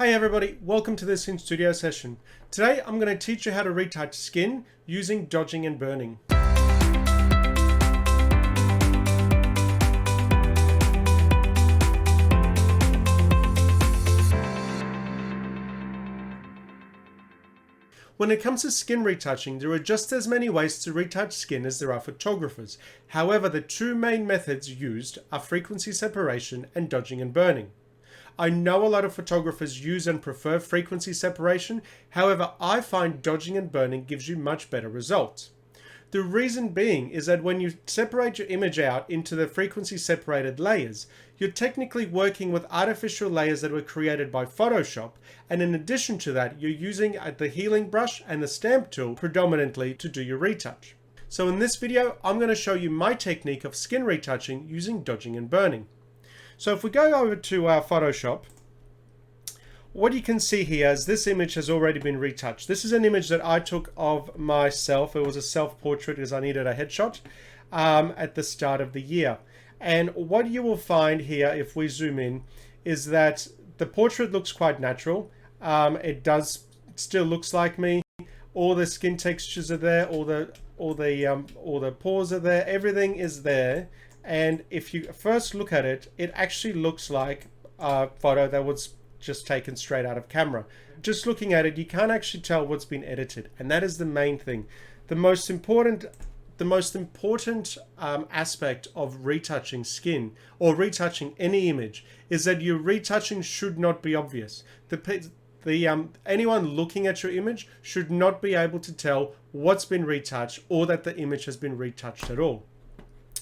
Hey everybody, welcome to this InStudio session. Today I'm going to teach you how to retouch skin using dodging and burning. When it comes to skin retouching, there are just as many ways to retouch skin as there are photographers. However, the two main methods used are frequency separation and dodging and burning. I know a lot of photographers use and prefer frequency separation, however I find dodging and burning gives you much better results. The reason being is that when you separate your image out into the frequency separated layers, you're technically working with artificial layers that were created by Photoshop, and in addition to that you're using the healing brush and the stamp tool predominantly to do your retouch. So in this video I'm going to show you my technique of skin retouching using dodging and burning. So if we go over to our Photoshop, what you can see here is this image has already been retouched. This is an image that I took of myself. It was a self-portrait because I needed a headshot at the start of the year. And what you will find here, if we zoom in, is that the portrait looks quite natural. It still looks like me. All the skin textures are there. All the pores are there. Everything is there. And if you first look at it, it actually looks like a photo that was just taken straight out of camera. Just looking at it, you can't actually tell what's been edited, and that is the main thing. The most important aspect of retouching skin or retouching any image is that your retouching should not be obvious. Anyone looking at your image should not be able to tell what's been retouched or that the image has been retouched at all.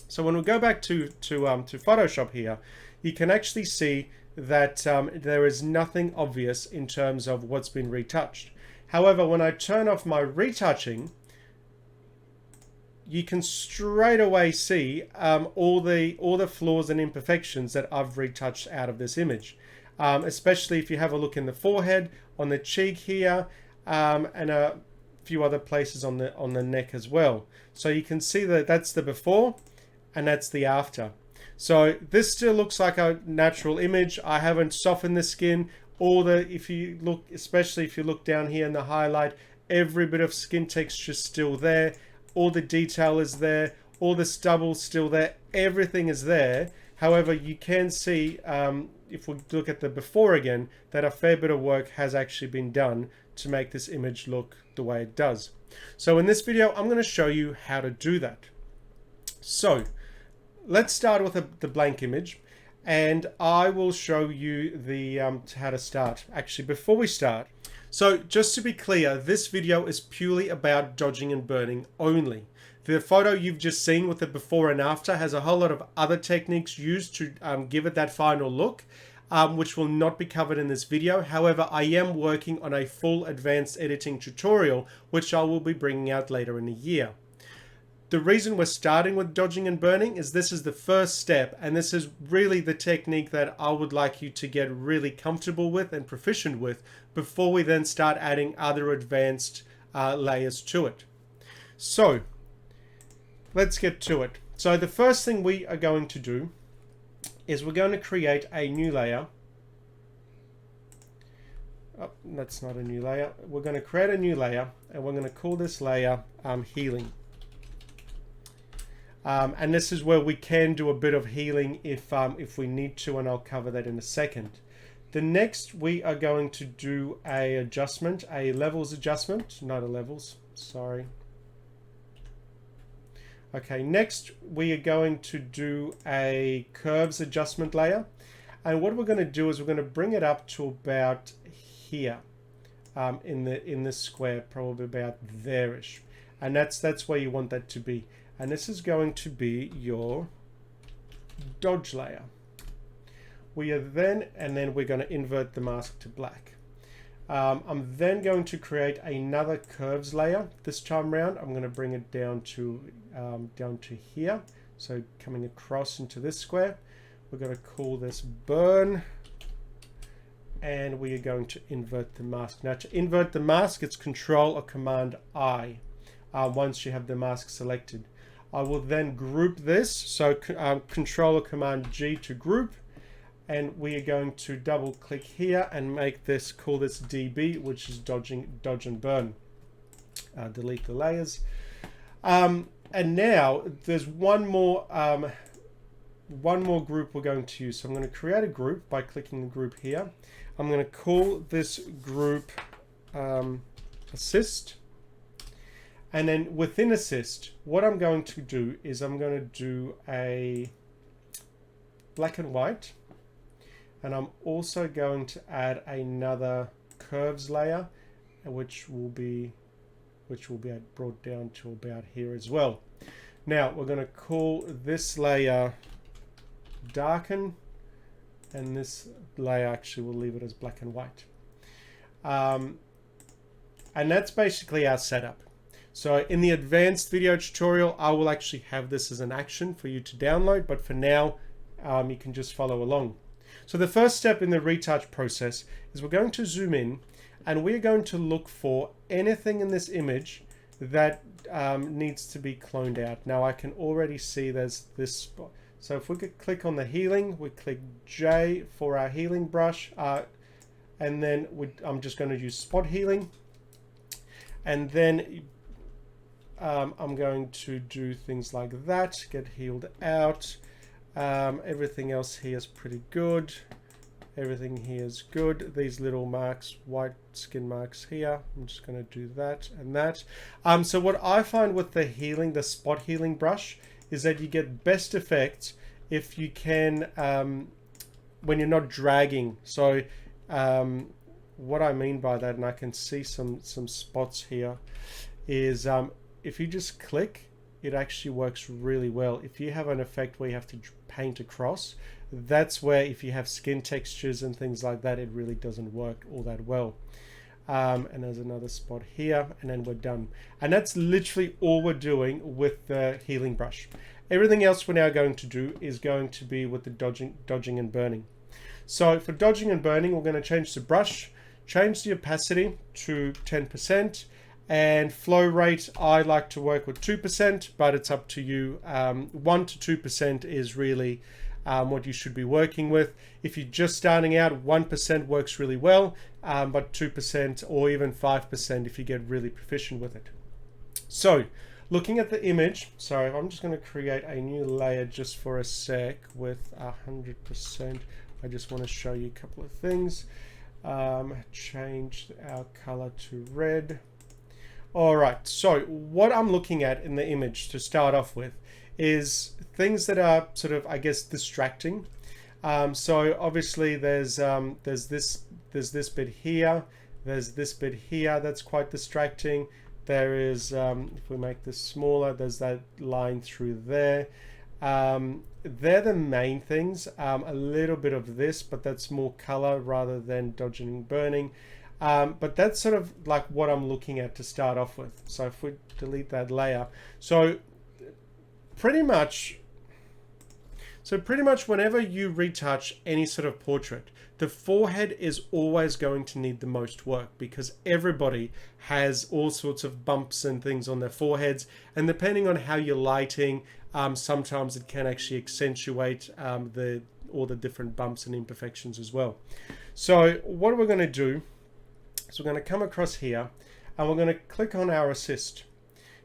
So when we go back to Photoshop here, you can actually see that there is nothing obvious in terms of what's been retouched. However, when I turn off my retouching, you can straight away see all the flaws and imperfections that I've retouched out of this image. Especially if you have a look in the forehead, on the cheek here, and a few other places on the neck as well. So you can see that that's the before and that's the after. So this still looks like a natural image. I haven't softened the skin. If you look, especially if you look down here in the highlight, every bit of skin texture is still there. All the detail is there. All the stubble's still there. Everything is there. However, you can see, if we look at the before again, that a fair bit of work has actually been done to make this image look the way it does. So in this video, I'm going to show you how to do that. So let's start with the blank image, and I will show you how to start. Actually, before we start, so just to be clear, this video is purely about dodging and burning only. The photo you've just seen with the before and after has a whole lot of other techniques used to give it that final look, which will not be covered in this video. However, I am working on a full advanced editing tutorial, which I will be bringing out later in the year. The reason we're starting with dodging and burning is this is the first step, and this is really the technique that I would like you to get really comfortable with and proficient with before we then start adding other advanced layers to it. So let's get to it. So the first thing we are going to do is we're going to create a new layer. Oh, that's not a new layer. We're going to create a new layer, and we're going to call this layer healing. And this is where we can do a bit of healing if we need to, and I'll cover that in a second. The next we are going to do a levels adjustment, not a levels, sorry. Okay, next we are going to do a curves adjustment layer, and what we're going to do is we're going to bring it up to about here in this square, probably about there-ish, and that's where you want that to be. And this is going to be your dodge layer. We're going to invert the mask to black. I'm then going to create another curves layer. This time around, I'm going to bring it down to here. So coming across into this square, we're going to call this burn, and we are going to invert the mask. Now, to invert the mask, it's Control or Command I. Once you have the mask selected. I will then group this, so Control or Command G to group, and we are going to double click here and make this, call this DB, which is dodge and burn. Delete the layers. And now there's one more group we're going to use. So I'm going to create a group by clicking the group here. I'm going to call this group assist. And then within assist, what I'm going to do is I'm going to do a black and white. And I'm also going to add another curves layer, which will be brought down to about here as well. Now we're going to call this layer darken, and this layer actually will leave it as black and white. And that's basically our setup. So in the advanced video tutorial, I will actually have this as an action for you to download, but for now, you can just follow along. So the first step in the retouch process is we're going to zoom in, and we're going to look for anything in this image that needs to be cloned out. Now I can already see there's this spot. So if we could click on the healing, we click J for our healing brush, and then I'm just going to use spot healing. And then I'm going to do things like that, get healed out. Everything else here is pretty good. Everything here is good. These little marks, white skin marks here, I'm just going to do that and that. So what I find with the healing, the spot healing brush, is that you get best effects if you can, when you're not dragging. So what I mean by that, and I can see some spots here, is if you just click, it actually works really well. If you have an effect where you have to paint across, that's where, if you have skin textures and things like that, it really doesn't work all that well. And there's another spot here, and then we're done. And that's literally all we're doing with the healing brush. Everything else we're now going to do is going to be with the dodging and burning. So for dodging and burning, we're going to change the brush, change the opacity to 10%, and flow rate, I like to work with 2%, but it's up to you. 1 to 2% is really what you should be working with. If you're just starting out, 1% works really well, but 2% or even 5% if you get really proficient with it. So looking at the image, sorry, I'm just going to create a new layer just for a sec with 100%. I just want to show you a couple of things. Change our color to red. All right, so what I'm looking at in the image to start off with is things that are sort of, I guess, distracting. So obviously there's this bit here, there's this bit here that's quite distracting. There is, if we make this smaller, there's that line through there. They're the main things. A little bit of this, but that's more color rather than dodging and burning. But that's sort of like what I'm looking at to start off with. So if we delete that layer, so pretty much whenever you retouch any sort of portrait, the forehead is always going to need the most work, because everybody has all sorts of bumps and things on their foreheads, and depending on how you're lighting, sometimes it can actually accentuate all the different bumps and imperfections as well. So what we're going to do, so we're going to come across here and we're going to click on our assist.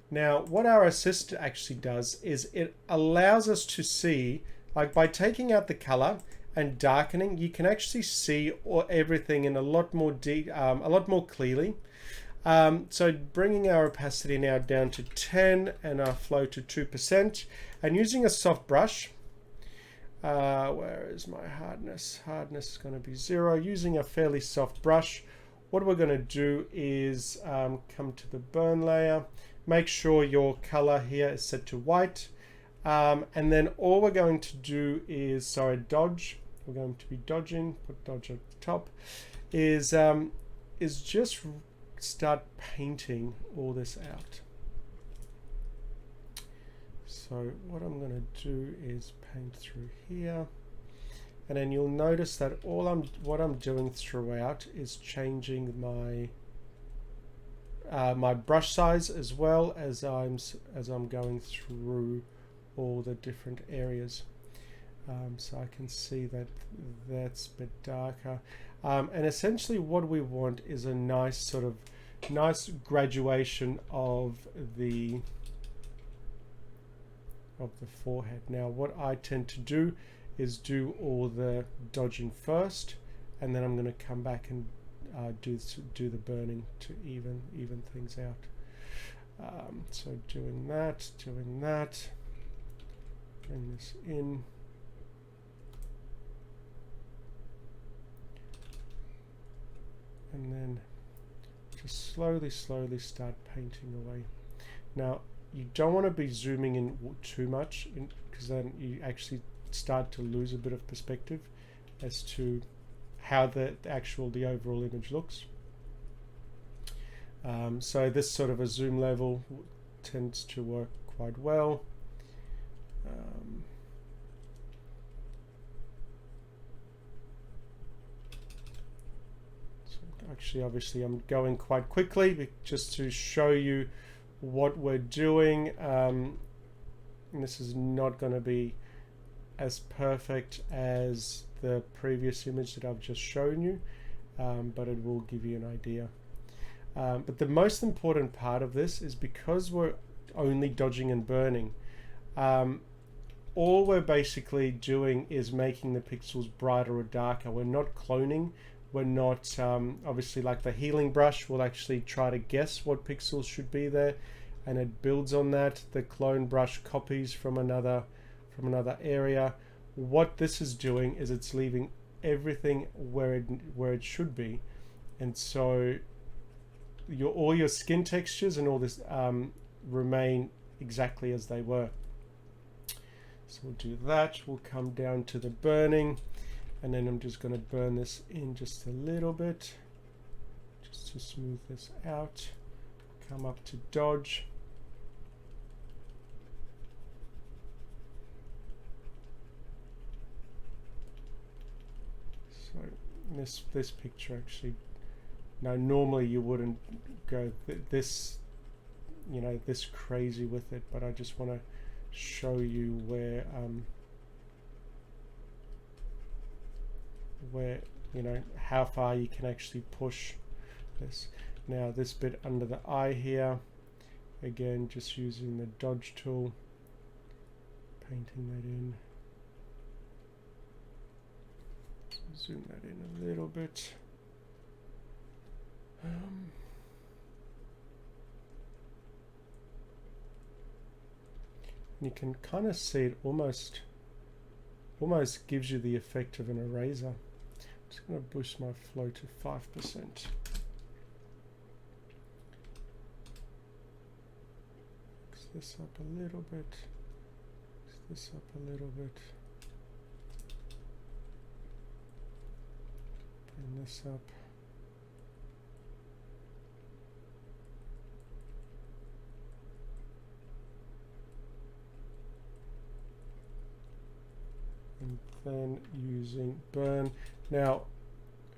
Now, what our assist actually does is it allows us to see, like by taking out the color and darkening, you can actually see everything in a lot more clearly. So bringing our opacity now down to 10 and our flow to 2%, and using a soft brush. Where is my hardness? Hardness is going to be 0. Using a fairly soft brush, what we're going to do is come to the burn layer, make sure your color here is set to white, and then all we're going to do is, dodge. We're going to be dodging, put dodge at the top, is just start painting all this out. So what I'm going to do is paint through here. And then you'll notice that what I'm doing throughout is changing my my brush size as well as I'm going through all the different areas. So I can see that that's a bit darker. And essentially what we want is a nice sort of nice graduation of the forehead. Now what I tend to do is do all the dodging first, and then I'm going to come back and do the burning to even things out. So doing that, bring this in. And then just slowly start painting away. Now you don't want to be zooming in too much, because then you actually start to lose a bit of perspective as to how the overall image looks. So this sort of a zoom level tends to work quite well. Actually, obviously I'm going quite quickly just to show you what we're doing. And this is not going to be as perfect as the previous image that I've just shown you, but it will give you an idea. But the most important part of this is, because we're only dodging and burning, all we're basically doing is making the pixels brighter or darker. We're not cloning. We're not, obviously, like the healing brush will actually try to guess what pixels should be there, and it builds on that. The clone brush copies from another area. What this is doing is it's leaving everything where it should be, and so all your skin textures and all this remain exactly as they were. So we'll do that. We'll come down to the burning, and then I'm just going to burn this in just a little bit just to smooth this out. Come up to dodge. So this picture actually, now normally you wouldn't go this crazy with it, but I just want to show you where how far you can actually push this. Now this bit under the eye here, again just using the dodge tool, painting that in. Zoom that in a little bit. You can kind of see it almost gives you the effect of an eraser. I'm just going to boost my flow to 5%. Mix this up a little bit. Mix this up a little bit. Bring this up. And then using burn. Now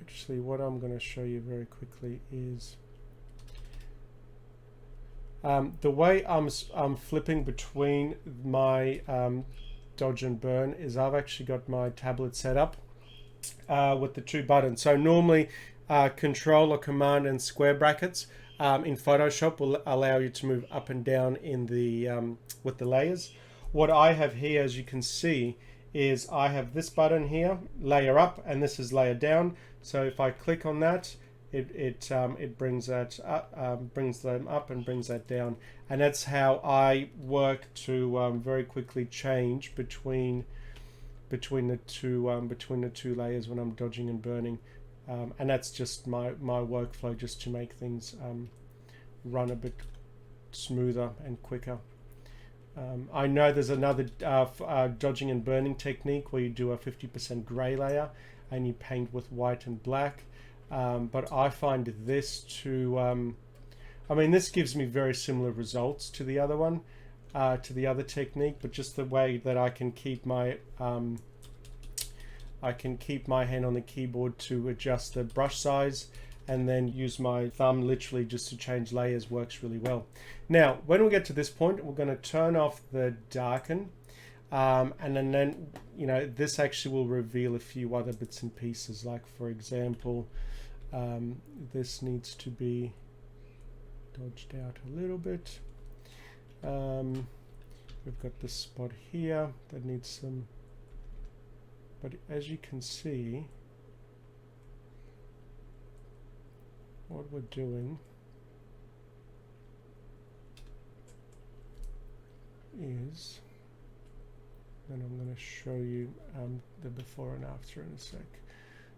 actually what I'm going to show you very quickly is the way I'm flipping between my dodge and burn is I've actually got my tablet set up with the two buttons. So normally control or command and square brackets in Photoshop will allow you to move up and down in the with the layers. What I have here, as you can see, is I have this button here, layer up, and this is layer down. So if I click on that, it brings that up, brings them up and brings that down, and that's how I work to very quickly change between the two layers when I'm dodging and burning, and that's just my workflow, just to make things run a bit smoother and quicker. I know there's another dodging and burning technique where you do a 50% gray layer and you paint with white and black, but I find this to this gives me very similar results to the other one, to the other technique, but just the way that I can keep my hand on the keyboard to adjust the brush size and then use my thumb literally just to change layers works really well. Now when we get to this point, we're going to turn off the darken, and then you know, this actually will reveal a few other bits and pieces, like for example, this needs to be dodged out a little bit. We've got this spot here that needs some, but as you can see, what we're doing is, and I'm going to show you the before and after in a sec.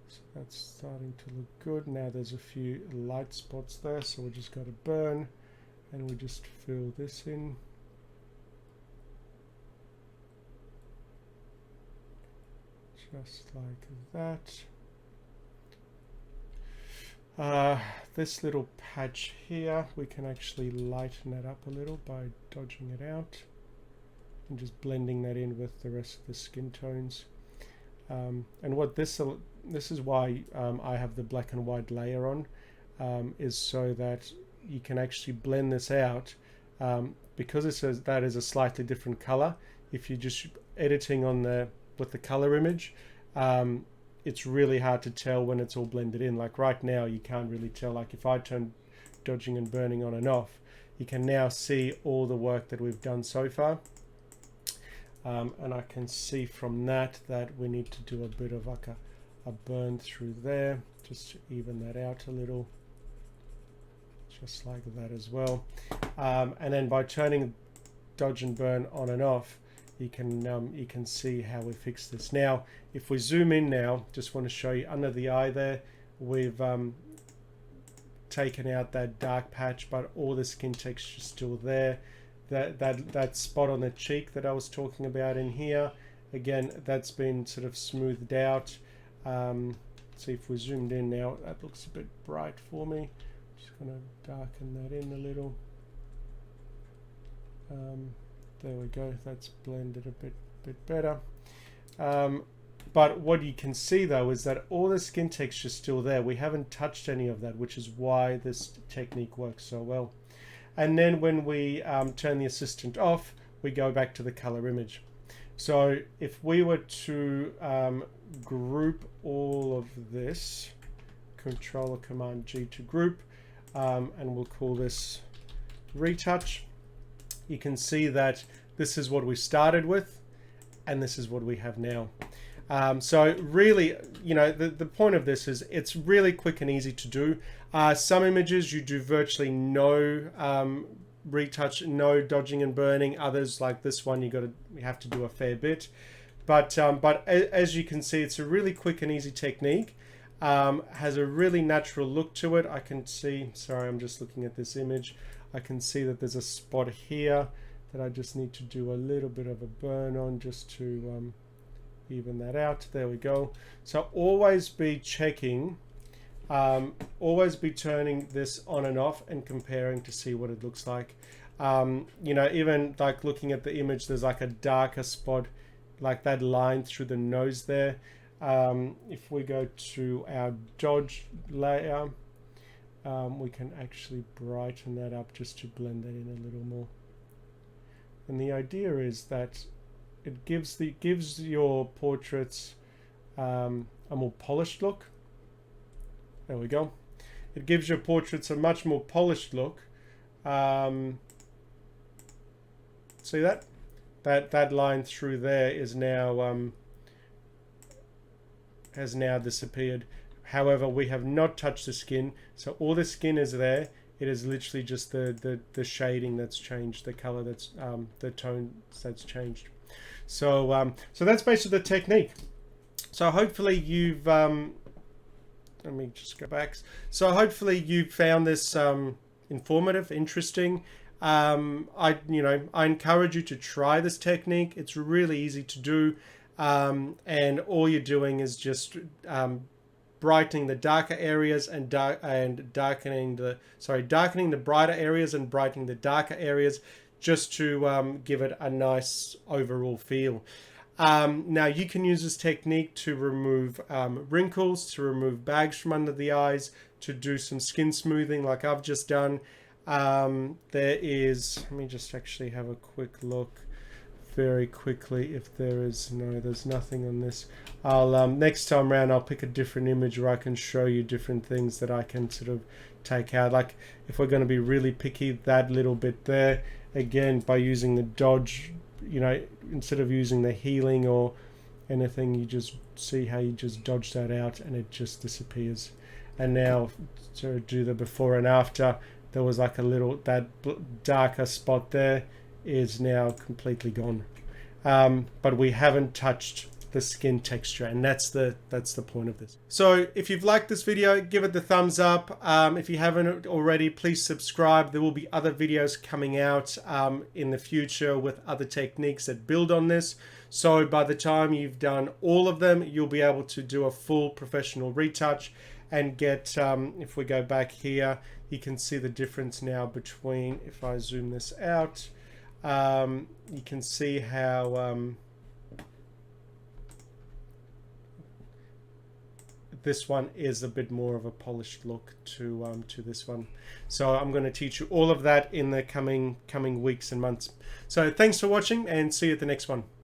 So that's starting to look good. Now there's a few light spots there, so we just got to burn, and we just fill this in. Just like that. This little patch here, we can actually lighten that up a little by dodging it out and just blending that in with the rest of the skin tones. And what this is why I have the black and white layer on, is so that you can actually blend this out, because it says that is a slightly different color. If you're just editing on with the color image, it's really hard to tell when it's all blended in. Like right now, you can't really tell. Like if I turn dodging and burning on and off, you can now see all the work that we've done so far. And I can see from that we need to do a bit of like a burn through there, just to even that out a little, just like that as well. And then by turning dodge and burn on and off, you can see how we fix this. Now, if we zoom in now, just want to show you under the eye there, we've taken out that dark patch, but all the skin texture is still there. That spot on the cheek that I was talking about in here, again, that's been sort of smoothed out. See if we zoomed in now, that looks a bit bright for me. Just going to darken that in a little. There we go, that's blended a bit better. But what you can see though is that all the skin texture is still there. We haven't touched any of that, which is why this technique works so well. And then when we turn the assistant off, we go back to the color image. So if we were to group all of this, Control or Command G to group, and we'll call this Retouch, you can see that this is what we started with, and this is what we have now. So really, you know, the point of this is it's really quick and easy to do. Some images you do virtually no retouch, no dodging and burning. Others, like this one, you have to do a fair bit. But as you can see, it's a really quick and easy technique. Has a really natural look to it. I can see, sorry, I'm just looking at this image. I can see that there's a spot here that I just need to do a little bit of a burn on just to even that out. There we go. So always be checking, always be turning this on and off and comparing to see what it looks like. You know, even like looking at the image, there's like a darker spot, like that line through the nose there. If we go to our dodge layer, we can actually brighten that up just to blend that in a little more. And the idea is that it gives your portraits a more polished look. There we go. It gives your portraits a much more polished look. See that? That line through there is now has now disappeared. However, we have not touched the skin, so all the skin is there. It is literally just the shading that's changed, the color that's the tone that's changed. So so that's basically the technique. So hopefully you've let me just go back. So hopefully you found this informative, interesting. I encourage you to try this technique. It's really easy to do, and all you're doing is just brightening the darker areas and darkening the brighter areas and brightening the darker areas, just to give it a nice overall feel. Now you can use this technique to remove wrinkles, to remove bags from under the eyes, to do some skin smoothing like I've just done. There is, let me just actually have a quick look. very quickly if there is. No, there's nothing on this. I'll next time around I'll pick a different image where I can show you different things that I can sort of take out. Like if we're going to be really picky, that little bit there, again, by using the dodge, you know, instead of using the healing or anything, you just see how you just dodge that out and it just disappears. And now to do the before and after, there was like a little, that darker spot there is now completely gone. But we haven't touched the skin texture, and that's the point of this. So if you've liked this video, give it the thumbs up. If you haven't already, please subscribe. There will be other videos coming out in the future with other techniques that build on this. So by the time you've done all of them, you'll be able to do a full professional retouch and get, if we go back here, you can see the difference now between, if I zoom this out, you can see how this one is a bit more of a polished look to this one. So I'm going to teach you all of that in the coming weeks and months. So thanks for watching, and see you at the next one.